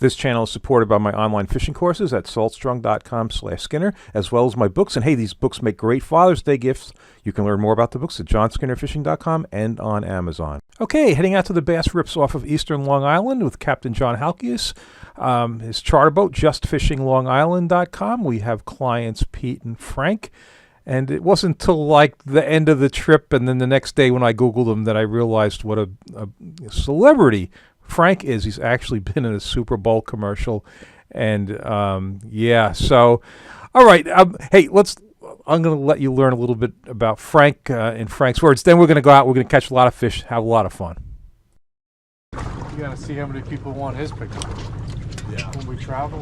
This channel is supported by my online fishing courses at saltstrong.com/Skinner, as well as my books. And hey, these books make great Father's Day gifts. You can learn more about the books at johnskinnerfishing.com and on Amazon. Okay, heading out to the bass rips off of eastern Long Island with Captain John Halkias. His charter boat, justfishinglongisland.com. We have clients Pete and Frank. And it wasn't until like the end of the trip and then the next day when I Googled him that I realized what a celebrity Frank is. He's actually been in a Super Bowl commercial. And yeah, so, all right. Hey, I'm going to let you learn a little bit about Frank in Frank's words. Then we're going to go out. We're going to catch a lot of fish, have a lot of fun. You got to see how many people want his picture. Yeah. When we travel.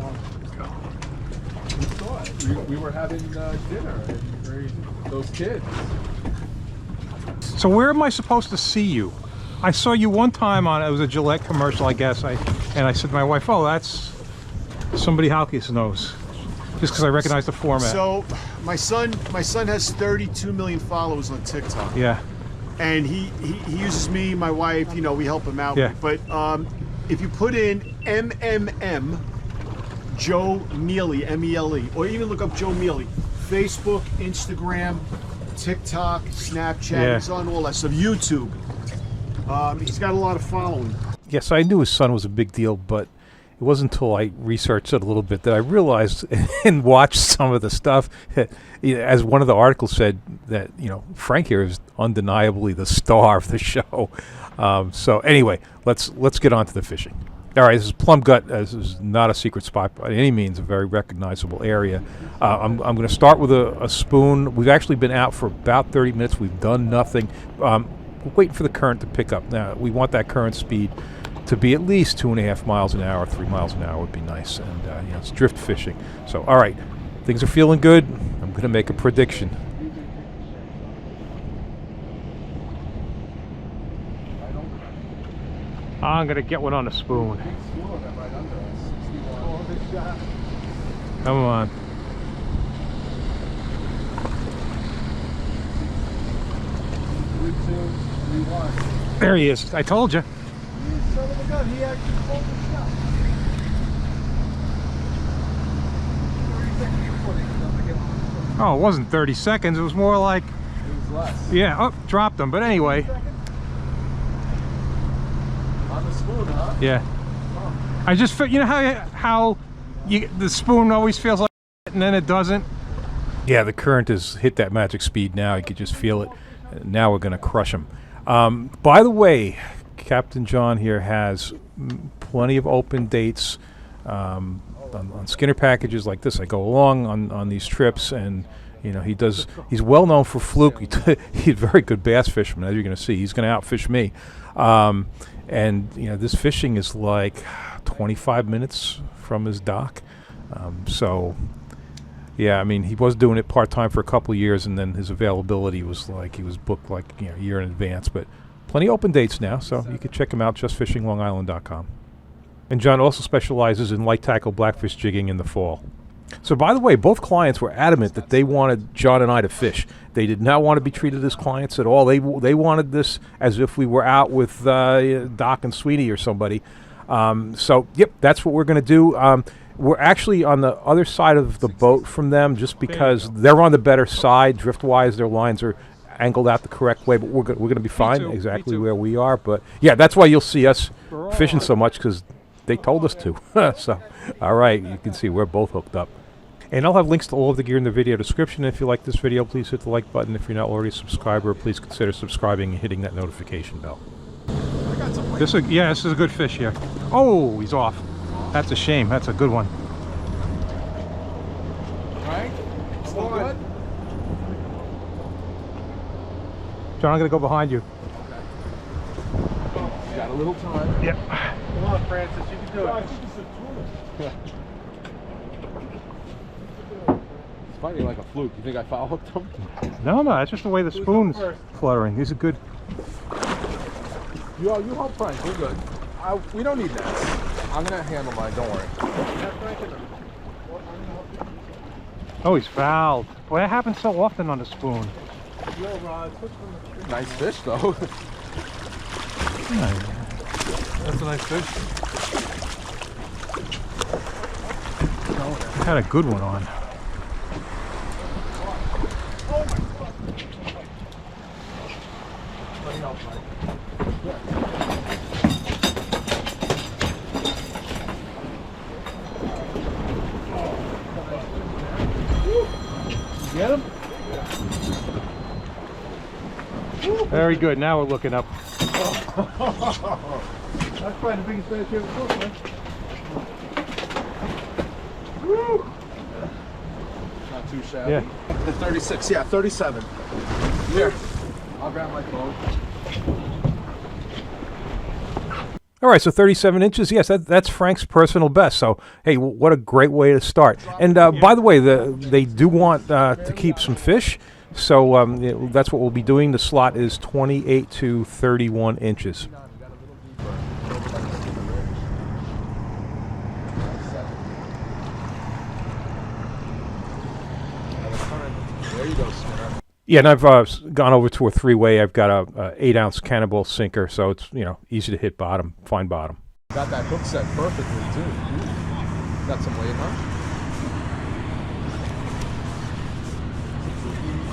We saw it. We were having dinner and those kids. So where am I supposed to see you? I saw you one time it was a Gillette commercial, I guess. And I said to my wife, oh, that's somebody Halkias knows. Just because I recognize the format. So my son has 32 million followers on TikTok. Yeah. And he uses me, my wife, we help him out. Yeah. But if you put in MMM, Joe Mealy, M-E-L-E, or even look up Joe Mealy, Facebook, Instagram, TikTok, Snapchat, yeah. He's on all that stuff, YouTube. He's got a lot of following. Yes, I knew his son was a big deal, but it wasn't until I researched it a little bit that I realized and watched some of the stuff. As one of the articles said, that Frank here is undeniably the star of the show. So anyway, let's get on to the fishing. All right, this is Plum Gut. This is not a secret spot by any means, a very recognizable area. I'm going to start with a spoon. We've actually been out for about 30 minutes. We've done nothing. We're waiting for the current to pick up. Now, we want that current speed to be at least 2.5 miles an hour, 3 miles an hour would be nice. And it's drift fishing. So, all right, things are feeling good. I'm going to make a prediction. I'm going to get one on a spoon. Come on. There he is. I told you. Son of a gun, he actually pulled the shot. Oh, it wasn't 30 seconds. It was more like... It was less. Yeah, oh, dropped him. But anyway. On the spoon, huh? Yeah. Oh. I just feel, how the spoon always feels like it and then it doesn't? Yeah, the current has hit that magic speed now. You could just feel it. Now we're going to crush him. By the way, Captain John here has plenty of open dates on Skinner packages like this. I go along on these trips, and he's well known for fluke. He's a very good bass fisherman, as you're going to see. He's going to outfish me. And this fishing is like 25 minutes from his dock. So yeah, I mean, he was doing it part-time for a couple of years, and then his availability was like he was booked like a year in advance. But plenty of open dates now, so you can check him out, justfishinglongisland.com. And John also specializes in light tackle blackfish jigging in the fall. So by the way, both clients were adamant that they wanted John and I to fish. They did not want to be treated as clients at all. They wanted this as if we were out with Doc and Sweeney or somebody. So yep, that's what we're going to do. We're actually on the other side of the boat from them just because they're on the better side. Drift-wise, their lines are angled out the correct way, but we're going to be fine exactly where we are. But yeah, that's why you'll see us fishing so much, because they told us to. So, all right, you can see we're both hooked up. And I'll have links to all of the gear in the video description. If you like this video, please hit the like button. If you're not already a subscriber, please consider subscribing and hitting that notification bell. This is a good fish here. Oh, he's off. That's a shame. That's a good one. Frank, still good? John, I'm going to go behind you. You got a little time. Yep. Come on, Francis, you can do it. It's fighting like a fluke. You think I foul hooked him? No, that's just the way the spoon's fluttering. These are good. You help Frank. We're good. We don't need nets. I'm going to handle mine. Don't worry. Oh, he's fouled. Boy, that happens so often on the spoon. Nice fish, though. That's a nice fish. Had a good one on. Get him? Very good. Now we're looking up. That's probably the biggest fish you ever caught, man. Woo! Not too shabby. Yeah. 36, yeah, 37. Here, I'll grab my phone. All right, so 37 inches. Yes, that's Frank's personal best. So, hey, what a great way to start. And by the way, they do want to keep some fish. So that's what we'll be doing. The slot is 28 to 31 inches. There you go, Skinner. Yeah, and I've gone over to a three-way. I've got a 8-ounce cannonball sinker, so it's easy to hit bottom, find bottom. Got that hook set perfectly too. Got some weight, huh?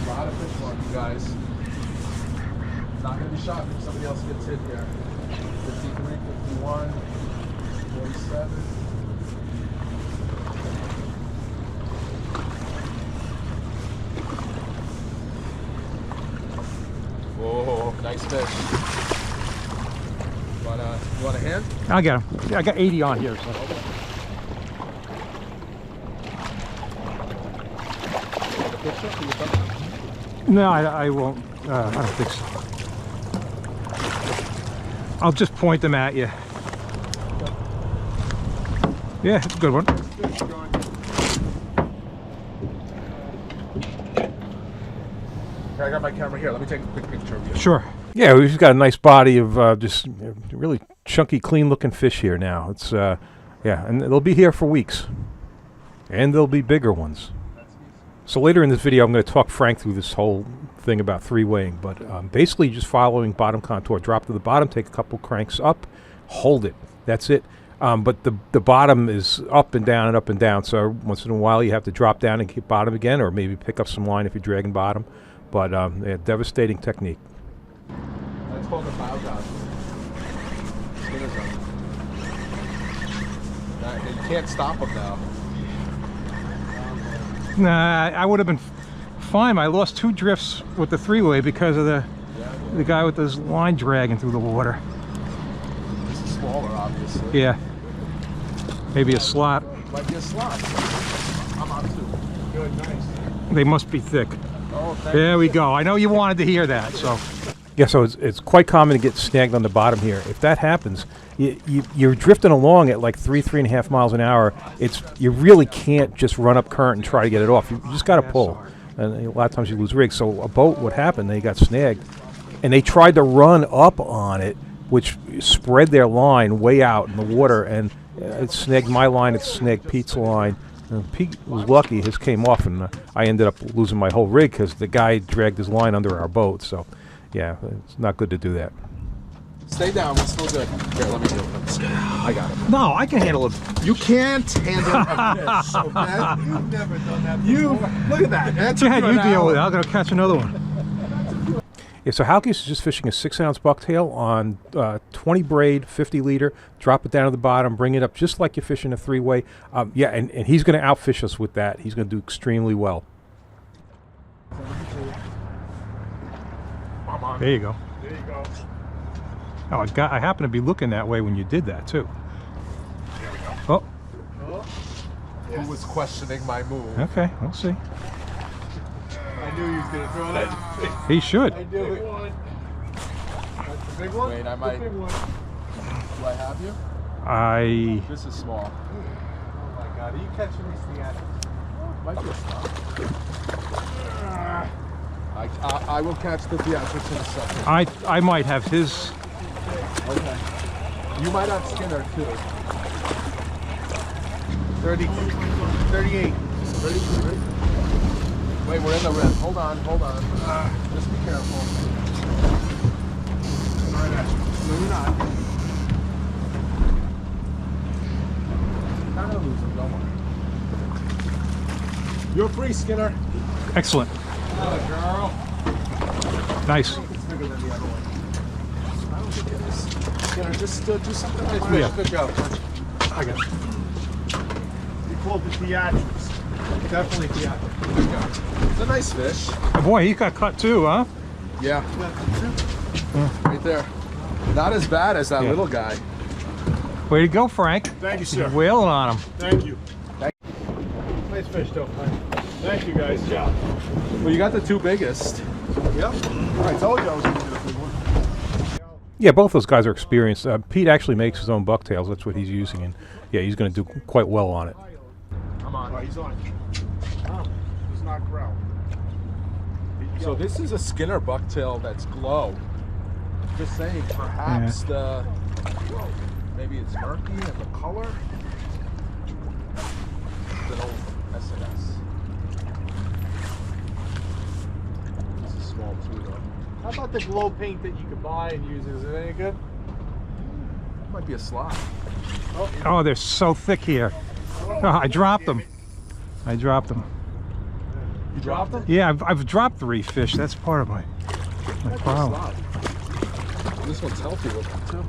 A lot of fish on you guys. Not gonna be shocked if somebody else gets hit here. 53, 51, 47. Whoa, nice fish. You want a hand? I'll get him. Yeah, I got 80 on here. So. No, I won't. I don't think so. I'll just point them at you. Yeah, it's a good one. Here, I got my camera here. Let me take a quick picture of you. Sure. Yeah, we've got a nice body of just really chunky, clean-looking fish here now. It's yeah, and they'll be here for weeks, and there'll be bigger ones. So later in this video, I'm going to talk Frank through this whole thing about three-weighing, but basically just following bottom contour. Drop to the bottom, take a couple cranks up, hold it. That's it. But the bottom is up and down and up and down, so once in a while you have to drop down and keep bottom again, or maybe pick up some line if you're dragging bottom. But yeah, devastating technique. That's called a bow dodge. You can't stop them now. Nah, I would have been fine. I lost 2 drifts with the three-way because of the guy with his line dragging through the water. This is smaller, obviously. Yeah. Maybe a slot. Might be a slot. I'm on 2. Good, nice. They must be thick. Oh, There we go. I know you wanted to hear that, so. Yeah, so it's quite common to get snagged on the bottom here. If that happens, you're drifting along at like 3.5 miles an hour. You really can't just run up current and try to get it off. You just got to pull. And a lot of times you lose rigs. So a boat, what happened, they got snagged. And they tried to run up on it, which spread their line way out in the water. And it snagged my line, it snagged Pete's line. And Pete was lucky, his came off, and I ended up losing my whole rig because the guy dragged his line under our boat. So, yeah, it's not good to do that. Stay down, we're still good. Here, let me do it. I got it. No, I can handle it. You can't handle a fish, okay? You've never done that before. Look at that. That's Go ahead, you deal with it. I'm going to catch another one. Yeah, so Halkies is just fishing a 6-ounce bucktail on 20 braid, 50 liter. Drop it down to the bottom, bring it up just like you're fishing a three-way. Yeah, and he's going to outfish us with that. He's going to do extremely well. There you go. There you go. Oh, I happened to be looking that way when you did that, too. Oh, Who was questioning my move? okay, we'll see. I knew he was going to throw that. He should. I knew it. That's the big one? Wait, I might. The big one. Do I have you? This is small. Oh my God, are you catching these thing at it? Might be a small. I will catch the theatrics in a second. I might have his. Okay. You might have Skinner too. 30, 38. 33. Wait, we're in the rim. Hold on. Just be careful. Right at you. No, you're not. Kind of losing, don't worry. You're free, Skinner. Excellent. Girl. Nice. It's bigger than the other one. I don't think it is. Skinner, just do something like that. Yeah. Good job. I got it. You called it theatrics. Definitely theatrical. Good job. It's a nice fish. Oh, boy, he got cut too, huh? Yeah. Right there. Not as bad as that Yeah. little guy. Way to go, Frank. Thank you, sir. Wailing on him. Thank you. Nice fish, though, Frank. Thank you, guys. Yeah. Well, you got the two biggest. Yep. I told you I was going to do a big one. Yeah, both those guys are experienced. Pete actually makes his own bucktails. That's what he's using, and yeah, he's going to do quite well on it. Come on. Oh, he's on. Oh, he's not growl. So this is a Skinner bucktail that's glow. Just saying, perhaps maybe it's murky in the color. It's an old S&S. This is small too, though. How about the glow paint that you could buy and use? Is it any good? Might be a slot. Oh, they're so thick here. Oh, I dropped them. I dropped them. You dropped it? Yeah, I've dropped 3 fish. That's part of my problem. Slot. This one's healthy looking too.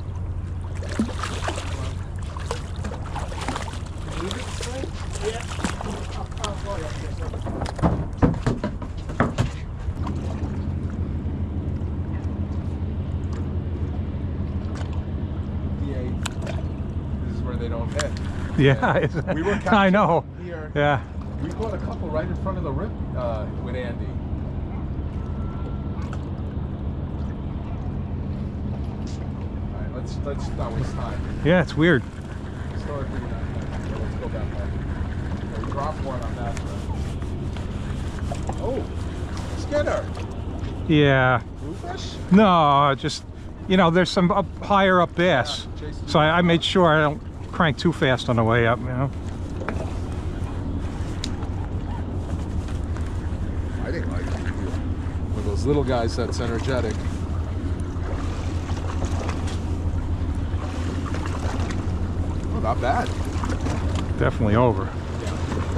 This is where they don't hit. Yeah, We were I know. Here, Yeah. we caught a couple right in front of the rip with Andy. All right, let's not waste time. Yeah, it's weird. Historically, let's go back home. Yeah, we dropped one on that. Oh, Skinner. Yeah. Bluefish? No, just, you know, there's some higher up bass. Yeah, Jason. So I made sure I don't crank too fast on the way up, you know. I didn't like it. One of those little guys that's energetic. Oh, not bad. Definitely over.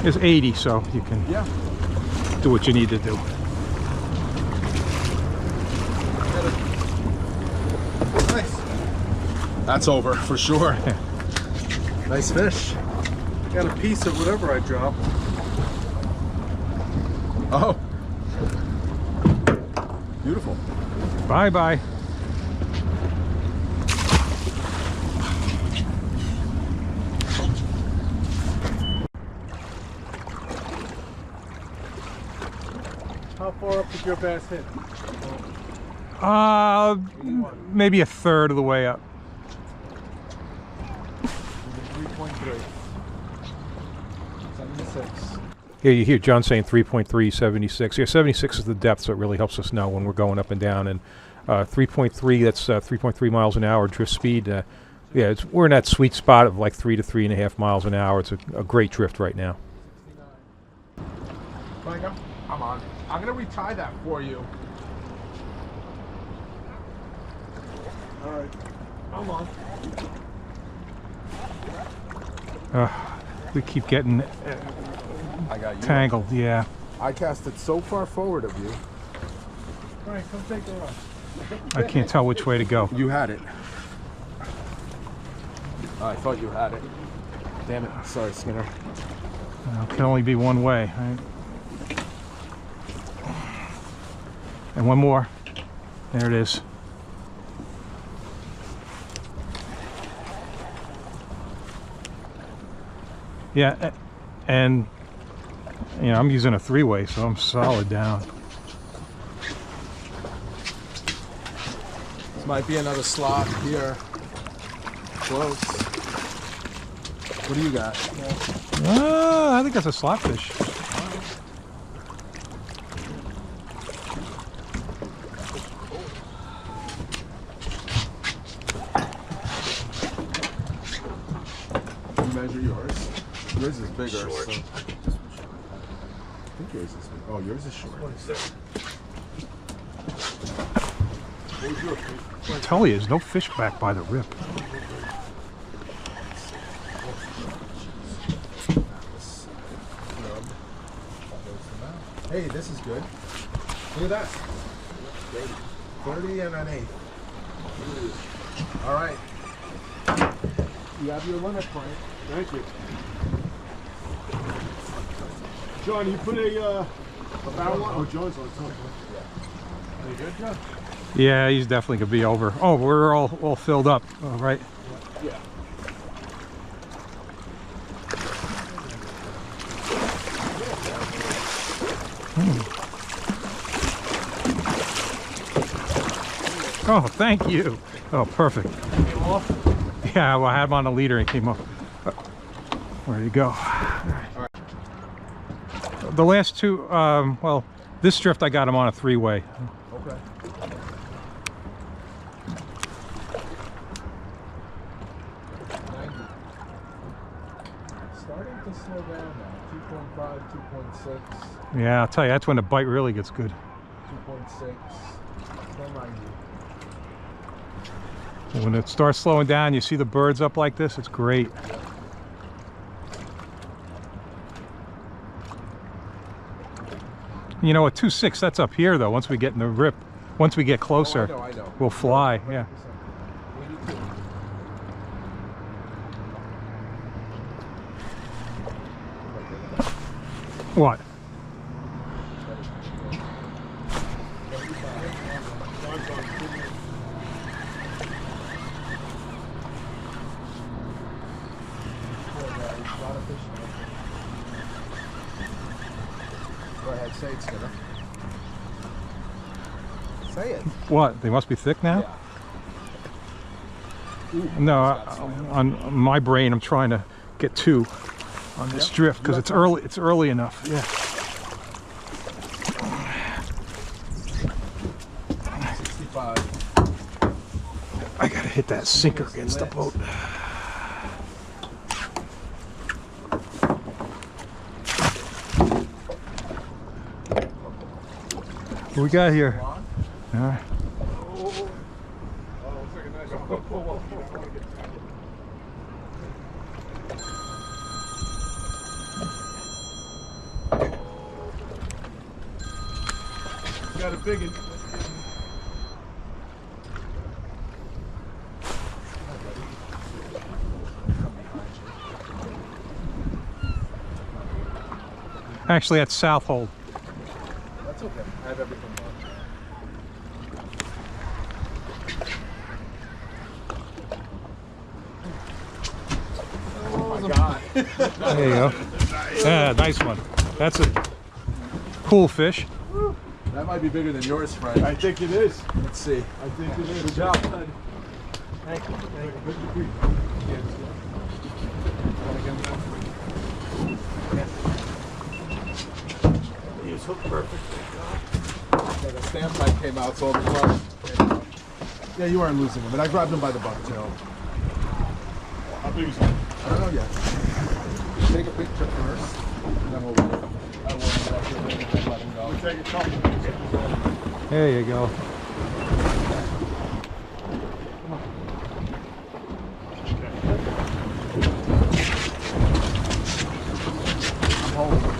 It's 80, so you can Yeah. do what you need to do. Nice. That's over for sure. Nice fish. Got a piece of whatever I dropped. Oh. Beautiful. Bye-bye. How far up did your bass hit? Maybe a third of the way up. 3.3. 76. Yeah, you hear John saying 3.3, 76. Yeah, 76 is the depth, so it really helps us know when we're going up and down. And 3.3, that's 3.3 miles an hour drift speed. Yeah, we're in that sweet spot of like 3 to 3.5 miles an hour. It's a great drift right now. Frank, I'm on. I'm gonna retie that for you. All right. I'm on. We keep getting I got you. tangled, yeah. I cast it so far forward of you. All right, come take the run. I can't tell which way to go. You had it. I thought you had it. Damn it. Sorry, Skinner. It can only be one way, right? And one more. There it is. Yeah, and you know, I'm using a 3-way, so I'm solid down. This might be another slot here. Close. What do you got? I think that's a slot fish. You measure yours. Yours is bigger. Short. So. I think yours is big. Oh, yours is short. I tell you, there's no fish back by the rip. Hey, this is good. Look at that. 30 and an 8. All right. You have your limit, Frank. Thank you. John, you put a barrel on? Oh, John's on top. Are you good, John? Yeah, he's definitely gonna be over. Oh, we're all filled up. All right. Yeah. Oh, thank you. Oh, perfect. Came off. Yeah, well, I had him on a leader and came up. There you go. The last two, well, this drift I got him on a 3-way. Okay. Starting to slow down now. 2.5, 2.6, Yeah, I'll tell you, that's when the bite really gets good. 2.6, still 90. When it starts slowing down, you see the birds up like this, it's great. You know, at 2.6, that's up here though. Once we get in the rip, once we get closer, Oh, I know. we'll fly. Yeah. 82. What? Go ahead, say it, Skinner. Say it. What? They must be thick now? Yeah. No, on my brain, I'm trying to get 2 on this drift because it's early. It's early enough. Yeah. 65. I gotta hit that sinker against the boat. What we got here? All right. Got a big one. Actually, that's South Hold. That's okay. I have everything on. Oh my God. There you go. Yeah, nice one. That's a cool fish. That might be bigger than yours, Frank. I think it is. Let's see. I think it is. Good job. Thank you. He was hooked perfect. Yeah, the stamp pipe came out, so the car. Yeah, you aren't losing him, but I grabbed him by the bucktail. How big is he? I don't know yet. Take a picture first, and then we'll let him. I will let him go. Take a couple minutes. There you go. I'm holding him.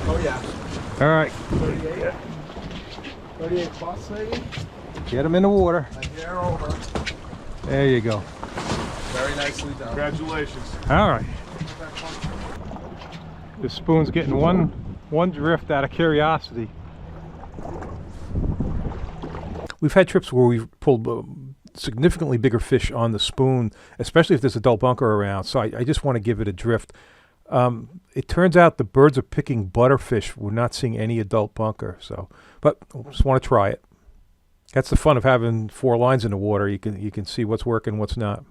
Oh yeah. All right, 38. 38 plus maybe. get him in the water. A hair over. There you go. Very nicely done. Congratulations. All right. The spoon's getting one drift out of curiosity. We've had trips where we've pulled significantly bigger fish on the spoon, especially if there's a adult bunker around. So I just want to give it a drift. It turns out the birds are picking butterfish. We're not seeing any adult bunker. So, but just want to try it. That's the fun of having 4 lines in the water. You can see what's working, what's not.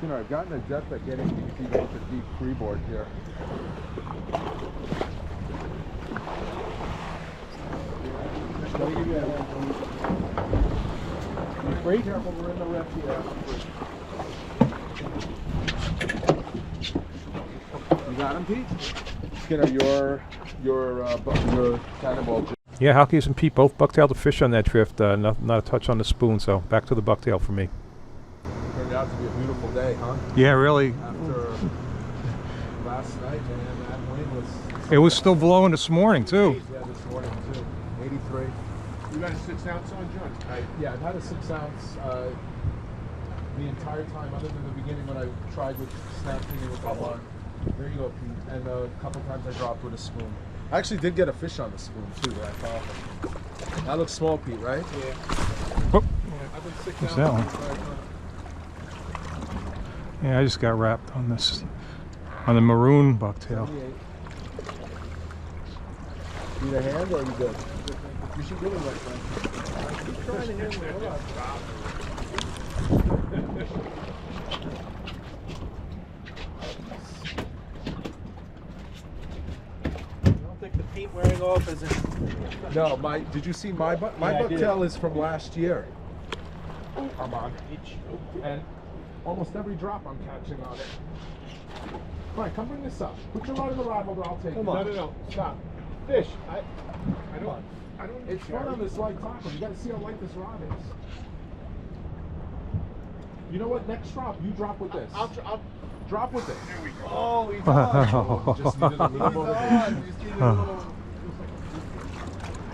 Skinner, I've gotten a jet at getting these even with the deep freeboard here. Let me give you a hand. You free? Careful, we're in the ref here. You got him, Pete? Skinner, your cannonball. Yeah, Halkias and Pete both bucktailed the fish on that drift. Not a touch on the spoon, so back to the bucktail for me. Turned out to be a beautiful day, huh? Yeah, really. After last night, man, that wind was... It was still blowing this morning, too. Yeah, this morning, too. 83. You got a 6 ounce on, John? Yeah, I've had a 6 ounce the entire time, other than the beginning when I tried with snapping it with the line. There you go, Pete. And a couple times I dropped with a spoon. I actually did get a fish on the spoon too, but I thought that looks small, Pete, right? Yeah. Whoop. I've been 6 What's ounces. that one? Yeah, I just got wrapped on this, on the maroon bucktail. 78. Need a hand or are you good? You should really like that. I keep trying to handle it. Hold on. The paint wearing off as in... No, did you see my bucktail is from last year. Come on. And almost every drop I'm catching on it. Fine, come bring this up. Put your rod in the rod holder, I'll take it. No, stop. Fish. I don't. It's fun on this light tackle. You gotta see how light this rod is. You know what? Next drop, you drop with this. I'll drop with it. There we go. Oh, he's on. Just needed a little motivation.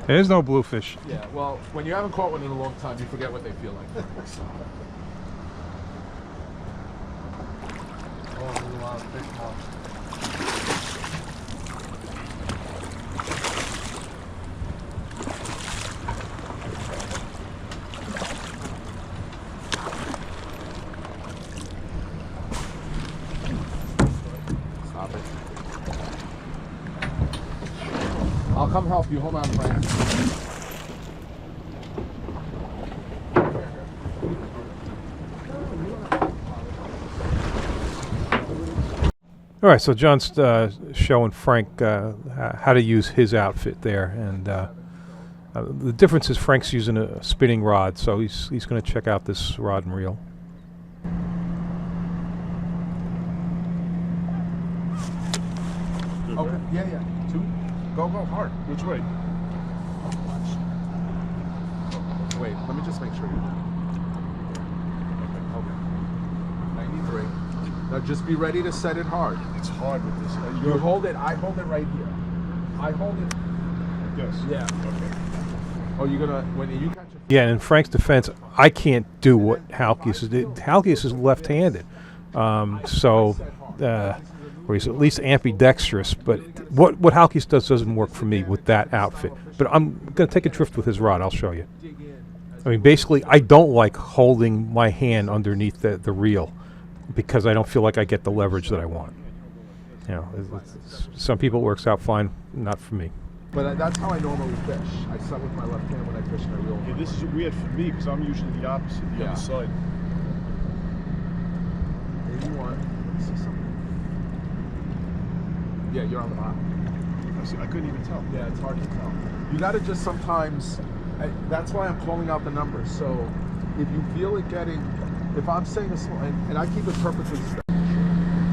There's no bluefish. Yeah, well, when you haven't caught one in a long time, you forget what they feel like. Oh, there's a lot of fish now. Stop it. I'll come help you. Hold on, Frank. All right, so John's showing Frank how to use his outfit there, and the difference is Frank's using a spinning rod, so he's going to check out this rod and reel. Okay. Yeah. 2. Go hard. Which way? Wait, let me just make sure you're good. Okay. 93. Now just be ready to set it hard. It's hard with this. You hold it. I hold it right here. I hold it. Like this? Yeah. Okay. Oh, you're gonna when you catch a Yeah, and in Frank's defense, I can't do what Halkias did. Halkias is left-handed, or he's at least ambidextrous. But what Halkias does doesn't work for me with that outfit. But I'm going to take a drift with his rod. I'll show you. I mean, basically, I don't like holding my hand underneath the reel because I don't feel like I get the leverage that I want. You know, some people it works out fine, not for me. But that's how I normally fish. I set with my left hand when I fish my reel. Yeah, this is weird for me because I'm usually the opposite, the other side. 81. Let me see something. Yeah, you're on the bottom. I couldn't even tell. Yeah, it's hard to tell. You got to just sometimes. That's why I'm calling out the numbers. So if you feel it getting, if I'm saying a small, and I keep it perfectly straight.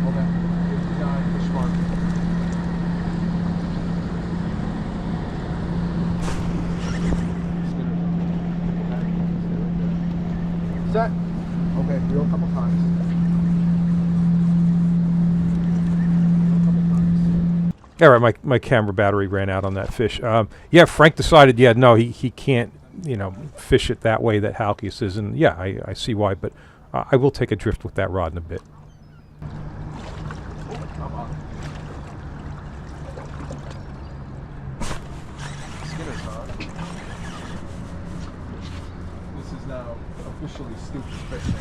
Hold on. 59 fish mark. Set. Okay, reel a couple times. All right, my camera battery ran out on that fish. Yeah, Frank decided, no, he can't, fish it that way that Halkias is, and yeah, I see why, but I will take a drift with that rod in a bit. Skinner's on. This is now officially stupid fishing.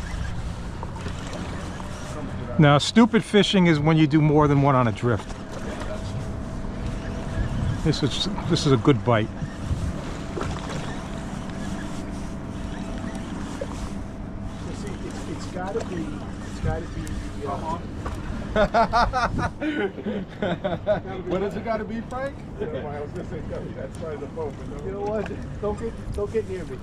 Now, stupid fishing is when you do more than one on a drift. This is a good bite. See, it's got to What has it got to be, Frank? I was gonna say that's probably the Pope. You know what? Don't get near me.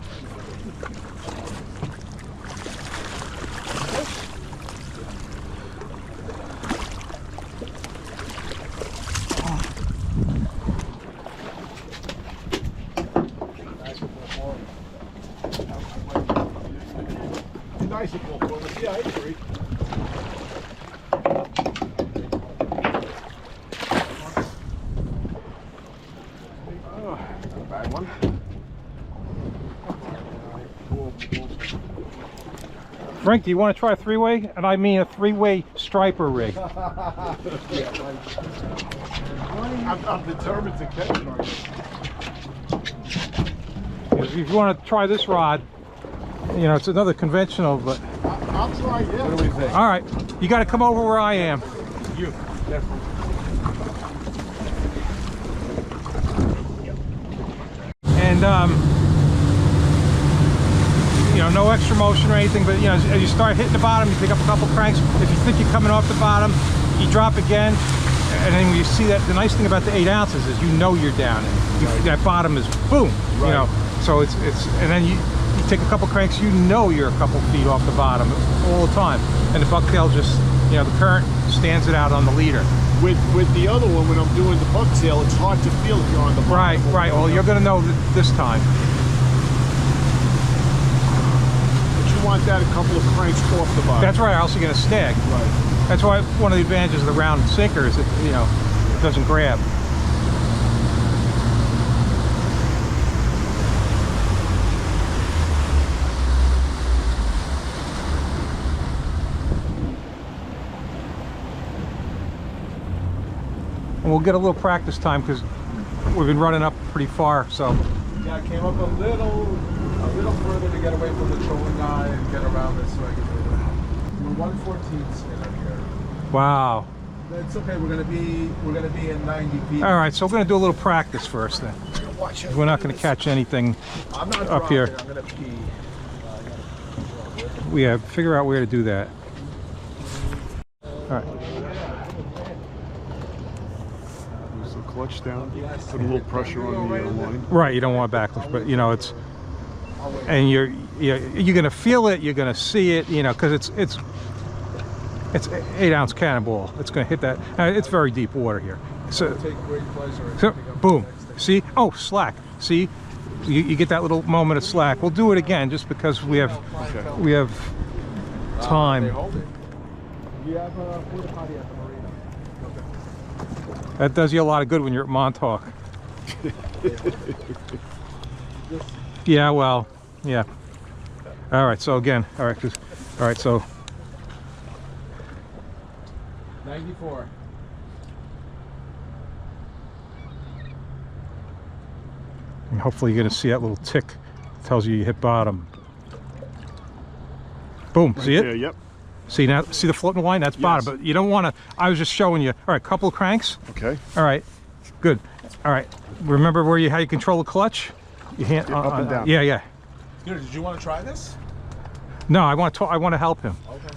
Nice and full forward. Yeah, I agree. Bad one. Frank, do you want to try a three-way? And I mean a three-way striper rig. I'm determined to catch it. If you want to try this rod, you know, it's another conventional, but... I'll try, yeah. What do we think? All right, you got to come over where I am. You, definitely. And, you know, no extra motion or anything, but, you know, as you start hitting the bottom, you pick up a couple cranks. If you think you're coming off the bottom, you drop again. And then when you see that, the nice thing about the 8 ounces is you know you're down. And that bottom is boom, you know. So it's and then you take a couple cranks, you know you're a couple feet off the bottom all the time. And the Bucktail just, you know, the current stands it out on the leader. With the other one, when I'm doing the Bucktail, it's hard to feel if you're on the bottom. Right. Well, you're going to know this time. But you want that a couple of cranks off the bottom. That's right, or else you're going to snag. Right. That's why one of the advantages of the round sinker is that, you know, it doesn't grab. And we'll get a little practice time because we've been running up pretty far, so. Yeah, I came up a little further to get away from the trolling guy and get around this so I can do it. We're 1/14 spinner here. Wow. It's okay. We're gonna be in 90 feet. All right, so we're going to do a little practice first then. We're not going to catch anything I'm not up here. I'm gonna pee. We have to figure out where to do that. All right. Use the clutch down. Put a little pressure on the line. Right, you don't want backlash, but you know it's, and you're going to feel it, you're going to see it, you know, because it's 8 ounce cannonball. It's going to hit that. It's very deep water here. So, Take great pleasure in so picking up boom. the next thing. See? Oh, slack. See? You get that little moment of slack. We'll do it again just because we have They time. hold it. You have a porta potty at the marina. That does you a lot of good when you're at Montauk. Yeah, well, yeah. All right, so again, all right, so 94. and hopefully you're going to see that little tick that tells you hit bottom. Boom, see it? Yeah, yep. See now, see the floating line? That's bottom, but you don't want to, I was just showing you. All right, couple of cranks. Okay. All right, good. All right, remember how you control the clutch? You hand, Up and down. Yeah. Dude, did you want to try this? No, I want to help him. Okay.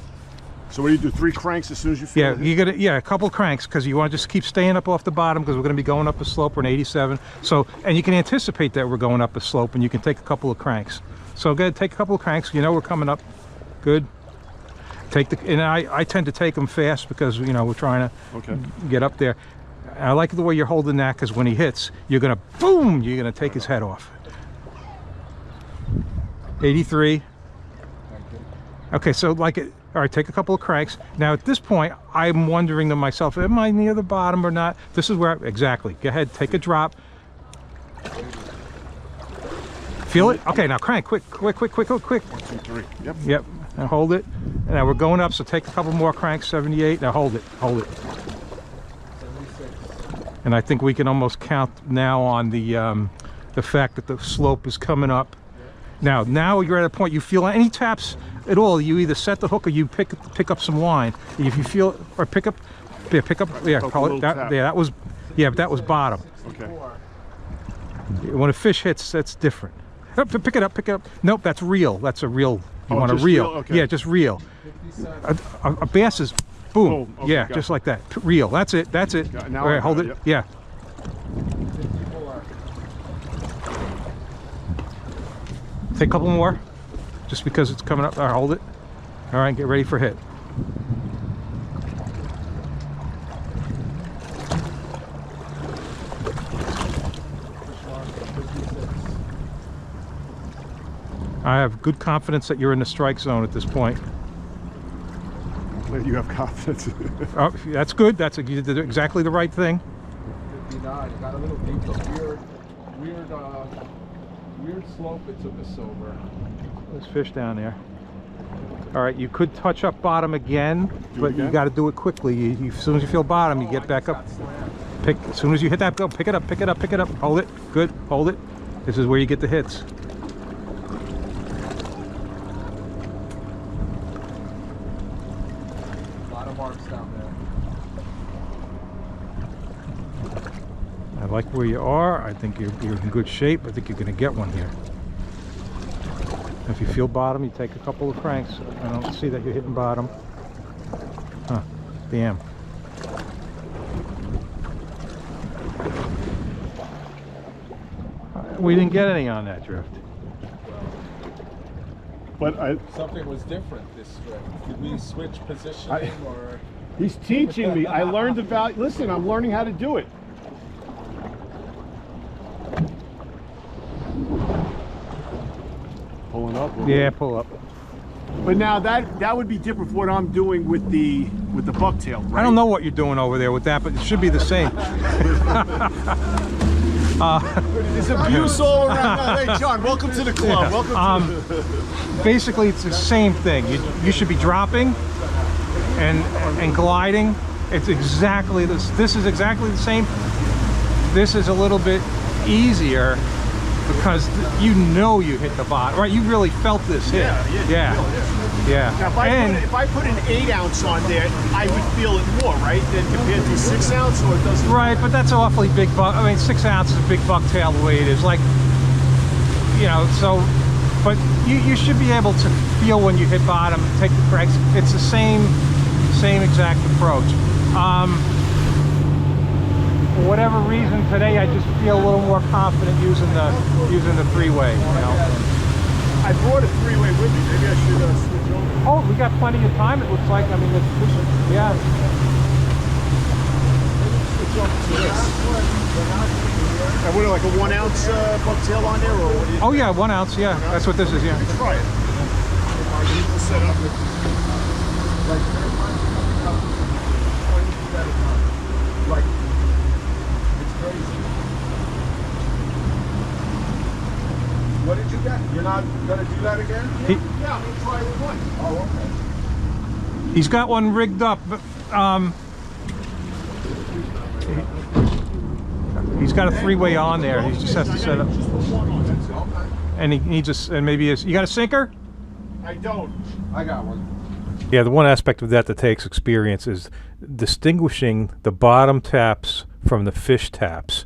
So what do you do? 3 cranks as soon as you feel Yeah, it? you got a couple cranks because you want to just keep staying up off the bottom because we're going to be going up a slope. We're in 87, so and you can anticipate that we're going up a slope, and you can take a couple of cranks. So go ahead, take a couple of cranks. You know we're coming up. Good. Take the, and I tend to take them fast because you know we're trying to get up there. I like the way you're holding that because when he hits, you're gonna boom. You're gonna take his head off. 83. Okay, so like it. All right, take a couple of cranks. Now at this point, I'm wondering to myself, am I near the bottom or not? This is where exactly. Go ahead, take a drop. Feel it? Okay, now crank, quick. 1, 2, 3. Yep. Yep. Now hold it. Now we're going up, so take a couple more cranks. 78. Now hold it. 76. And I think we can almost count now on the fact that the slope is coming up. Now you're at a point you feel any taps at all. You either set the hook or you pick up some line. If you feel or pick up. Yeah, call it that. Yeah, that was. Yeah, but that was bottom. Okay. When a fish hits, that's different. Oh, pick it up. Nope, that's real. That's a real You want to just reel. reel, okay. Yeah, just reel. A bass is boom. Boom, okay, yeah, got just it. like that. Reel. That's it. That's it. Got it. Now All right, I hold got it. it, Yeah. Take a couple more, just because it's coming up. All right, hold it. All right, get ready for hit. I have good confidence that you're in the strike zone at this point. You have confidence. Oh, that's good. You did exactly the right thing. 59. It got a little deep. Weird slope it took us over. There's fish down there. All right, you could touch up bottom again, but you again? got to do it quickly. As soon as you feel bottom, you get back up. As soon as you hit that, go pick it up, pick it up, pick it up. Hold it. Good. Hold it. This is where you get the hits. A lot of marks down there. I like where you are. I think you're in good shape. I think you're going to get one here. If you feel bottom, you take a couple of cranks. I don't see that you're hitting bottom. Huh. Damn. We didn't get any on that drift. But Something was different this trip. Did we switch positioning or? he's teaching me. I learned about. Listen, I'm learning how to do it. Pulling up. Yeah, pull up. But now that would be different from what I'm doing with the bucktail, right? I don't know what you're doing over there with that, but it should be the same. There's abuse all around. Hey, John, welcome to the club. Welcome to Basically, it's the same thing. You should be dropping and gliding. It's exactly this. This is exactly the same. This is a little bit easier because you know you hit the bottom, right? You really felt this hit. Yeah. Now, if I put an 8 ounce on there, I would feel it more, right, than compared to 6 ounce, or it doesn't. Right, but that's awfully big buck. I mean, 6 ounces is big bucktail the way it is. Like, you know, so. But you should be able to feel when you hit bottom, take the cranks. It's the same exact approach. For whatever reason today, I just feel a little more confident using the three-way. You know? I brought a 3-way with me. Maybe I should switch over. Oh, we got plenty of time. It looks like. I mean, yeah. Switch over to this. And what, like a 1 ounce bucktail on there, or what do you? Oh yeah, 1 ounce. Yeah, that's what this is. Yeah. Try it. Set up. Like, it's crazy. What did you get? You're not gonna do that again? Yeah, I'm gonna try it once. Oh, okay. He's got one rigged up. But, he's got a 3-way on there. He just has to set up. And he needs and maybe you got a sinker? I don't. I got one. Yeah, the one aspect of that takes experience is distinguishing the bottom taps from the fish taps.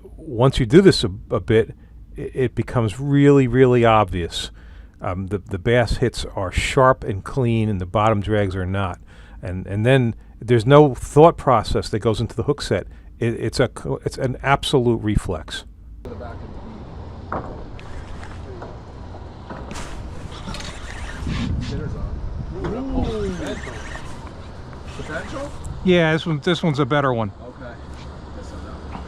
Once you do this a bit, it becomes really, really obvious. The bass hits are sharp and clean, and the bottom drags are not. And then there's no thought process that goes into the hook set. It's an absolute reflex. Potential? Yeah, this one's a better one. Okay. Guess I know.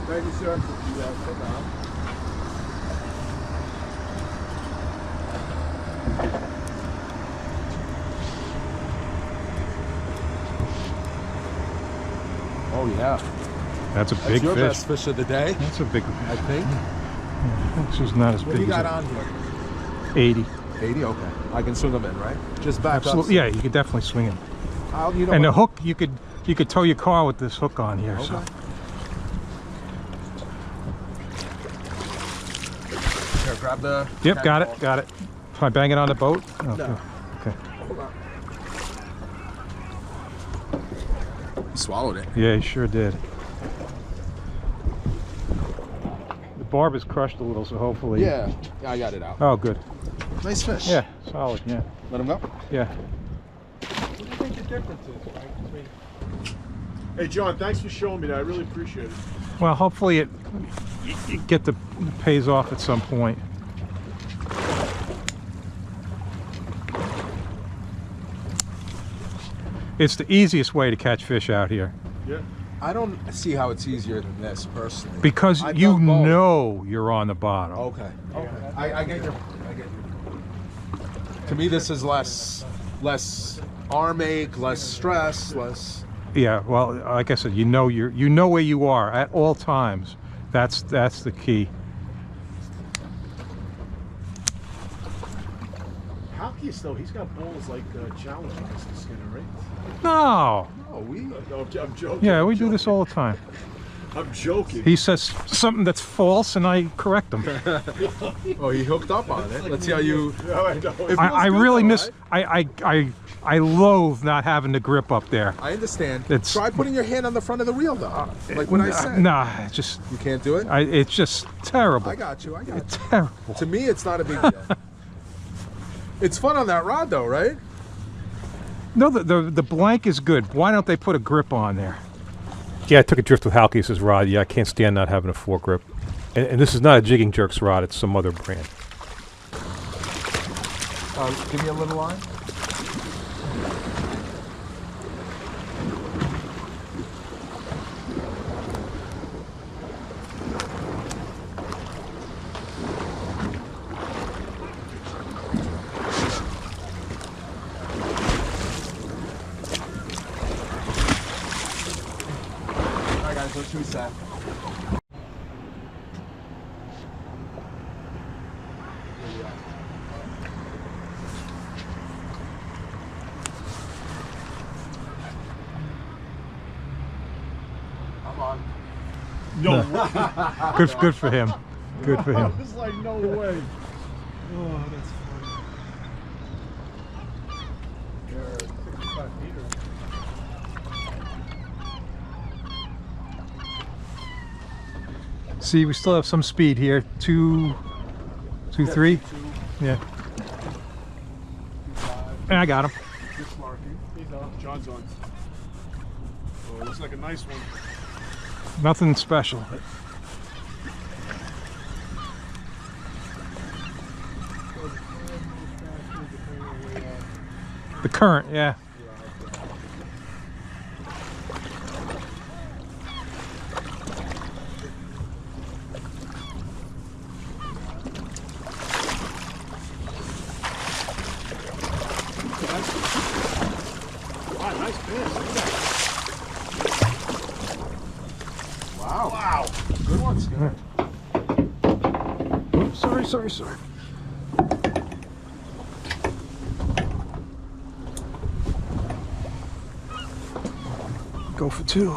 Thank you, sir. Oh yeah. That's a That's big your fish. best fish of the day, That's a big. I think. This is not as What do big you as got a- on here? 80. 80. Okay. I can swing them in, right? Just back Absolutely. Yeah, you could definitely swing it. up. You know And the what? hook, you could tow your car with this hook on here. So. Okay. Here, grab the. Yep, got tag it, got it. Can I bang it on the boat? Okay. No. Okay. Hold on. swallowed it. Yeah, he sure did. The barb is crushed a little, so hopefully. Yeah, I got it out. Oh, good. Nice fish. Yeah, solid. Yeah. Let him go. Yeah. What do you think the difference is, right, between Hey, John, thanks for showing me that. I really appreciate it. Well, hopefully it pays off at some point. It's the easiest way to catch fish out here Yeah. I don't see how it's easier than this personally. because I've you done both. know you're on the bottom. Okay. I get your. To me, this is less arm ache, less stress, less. Yeah, well, like I said, you know where you are at all times. That's the key. Halkias, though, he's got balls like challenging Mr. Skinner, right? No. Oh, No, I'm joking. Yeah, I'm we do joking. this all the time. I'm joking. He says something that's false, and I correct him. Oh, he hooked up on it. Let's see how you. No, I know. It I feels good, really though, miss. right? I loathe not having the grip up there. I understand. It's- Try putting your hand on the front of the reel, though. Like what I said. Nah, it's just You can't do it. it's just terrible. I got you. It's terrible. To me, it's not a big deal. It's fun on that rod, though, right? No, the blank is good. Why don't they put a grip on there? Yeah, I took a drift with Halkias' rod. Yeah, I can't stand not having a foregrip. And this is not a Jigging Jerks rod. It's some other brand. Give me a little line. All right, guys, what should we say? I'm on. No. Good for him. Good for I him. was like, no way. Oh, that's funny. your 65 meters? See, we still have some speed here. 2, 3. Yeah. And I got him. This marking. He's on. John's on. Oh, it looks like a nice one. Nothing special. The current, yeah. Wow, nice fish. Look at that. Wow. Wow. Good one, Skinner. Oops, sorry. Go for 2.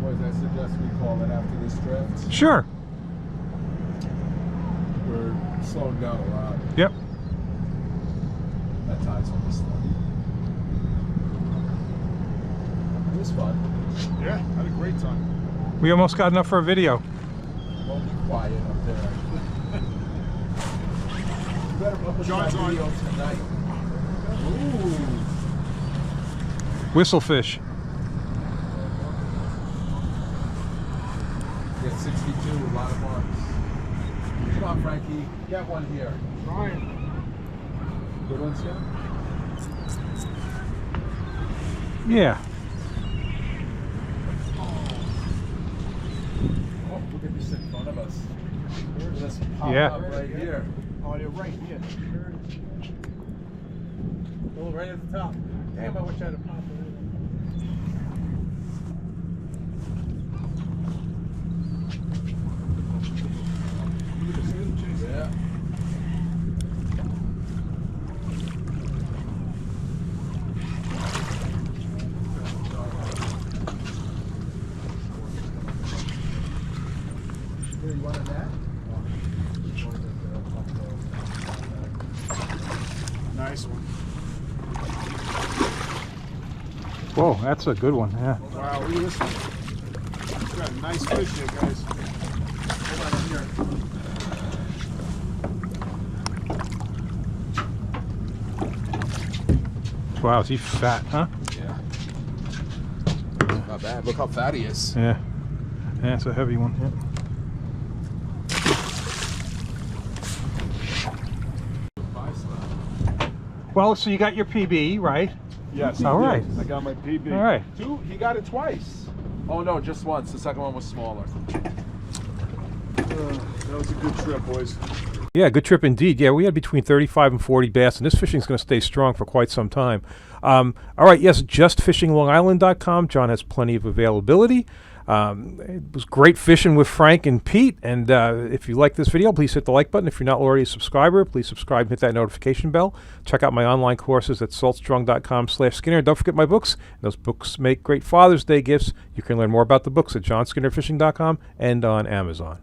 Boys, I suggest we call it after this drift. Sure. We're slowing down a lot. Yep. That tide's almost done. It was fun. Yeah, had a great time. We almost got enough for a video. Won't be quiet up there. You better publish John's that on. video tonight. Ooh. Whistlefish. Get 62, a lot of marks. Come on, Frankie. Get one here. Trying. Good one, Scott? Yeah. Oh, look at this in front of us. This pop Yeah. up right here. Oh, you're right here. Oh, right at the top. Damn, I wish I had a pop it. Yeah. Here, you want a net? nice one. Whoa, that's a good one. Yeah. Wow, look at this one. It's got a nice fish here, guys. Hold on here. Wow, is he fat, huh? Yeah. Not bad. Look how fat he is. Yeah. Yeah, it's a heavy one. Yeah. Well, so you got your PB, right? Yes. he All did. right. I got my PB. All right. He got it twice. Oh no, just once. The second one was smaller. That was a good trip, boys. Yeah, good trip indeed. Yeah, we had between 35 and 40 bass, and this fishing's going to stay strong for quite some time. All right, yes, justfishinglongisland.com. John has plenty of availability. It was great fishing with Frank and Pete, and if you like this video, please hit the like button. If you're not already a subscriber, please subscribe and hit that notification bell. Check out my online courses at saltstrong.com/Skinner. Don't forget my books. Those books make great Father's Day gifts. You can learn more about the books at johnskinnerfishing.com and on Amazon.